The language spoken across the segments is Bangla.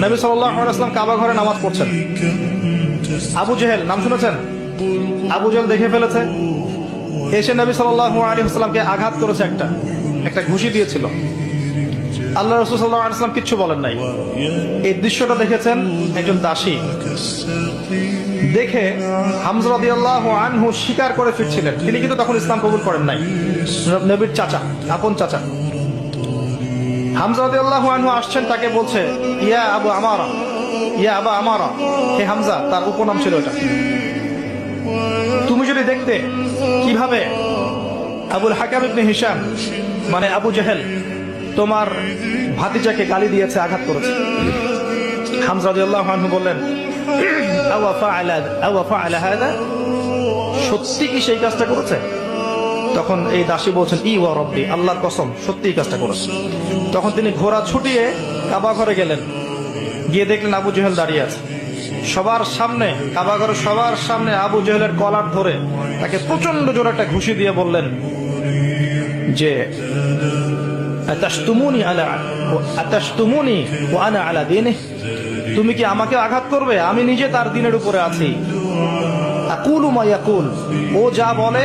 নবী সাল্লাল্লাহু আলাইহি ওয়াসাল্লাম কাবা ঘরে নামাজ পড়ছেন। আবু জেহেল নাম শুনেছেন? আবু জেহেল দেখে ফেলেছে, এসে নবী সাল্লাল্লাহু আলাইহি ওয়াসাল্লামকে আঘাত করেছে, একটা ঘুষি দিয়েছিল। আল্লাহ রাসূল সাল্লাল্লাহু আলাইহি ওয়াসাল্লাম কিচ্ছু বলেন নাই। এই দৃশ্যটা দেখেছেন একজন দাসী, দেখে হামজা রাদিয়াল্লাহু আনহু স্বীকার করে ফিরছিলেন। তিনি কিন্তু তখন ইসলাম কবুল করেন নাই, নবীর চাচা, আপন চাচা। হামজা রাদিয়াল্লাহু আনহু আসছেন, তাকে বলছে ইয়া আবু আমারা, ইয়া আবা আমারা, হে হামজা, তার উপনাম ছিল এটা। তুমি যদি দেখতে কিভাবে আবুল হাকাম ইবনে হিশাম মানে আবু জেহেল তোমার ভাতিজাকে গালি দিয়েছে, আঘাত করেছে। হামজা রাদিয়াল্লাহু আনহু বললেন আওয়া ফাআলা হাদা, সত্যি কি সেই কাজটা করেছে? তখন এই দাসী বলছেন ই ওয়া রব্বি, আল্লাহর কসম, সত্যি কাজটা করেছে। তখন তিনি ঘোড়া ছুটিয়ে কাবা ঘরে গেলেন, গিয়ে দেখলেন আবু জেহেল দাঁড়িয়ে আছে সবার সামনে, কাবা ঘরের সবার সামনে আবু জেহেলের কলার ধরে তাকে প্রচন্ড জোরে একটা ঘুষি দিয়ে বললেন যে আতাশতুমুনি ওয়া আনা আলা দীনিহি, তুমি কি আমাকে আঘাত করবে? আমি নিজে তার দ্বীনের উপরে আছি। আকুলু মা ইয়াকুল, ও যা বলে,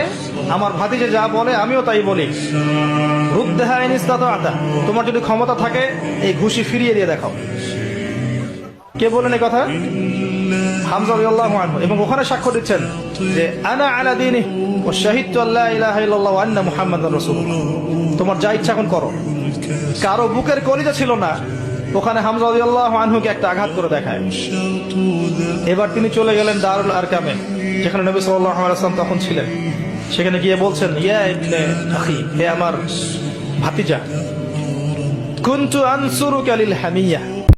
আমার ভাতিজা যা বলে আমিও তাই বলি। রুদ্দাহা ইন ইসতাতা'তা, তোমার যদি ক্ষমতা থাকে এই ঘুষি ফিরিয়ে দিয়ে দেখাও। কে বলেন এই কথা? হামজা রাদিয়াল্লাহু আনহু। এবং ওখানে সাক্ষ্য দিচ্ছেন যে আনা আলা দীনিহি ওয়া শাহিদতু আল্লা ইলাহা ইল্লাল্লাহ ওয়া আন্না মুহাম্মাদার রাসূলুল্লাহ। তোমার যা ইচ্ছা এখন করো। কারো বুকের কলিজা ছিল না, ওখানে হামজা রাদিয়াল্লাহু আনহুকে একটা আঘাত করে দেখায়। এবার তিনি চলে গেলেন দারুল আরকামে, যেখানে নবী সাল্লাল্লাহু আলাইহি ওয়াসাল্লাম তখন ছিলেন। সেখানে গিয়ে বলছেন ইয়া ইবনে আখি, হে আমার ভাতিজা, কুনতু আনসুরুকা লিল হামিয়া,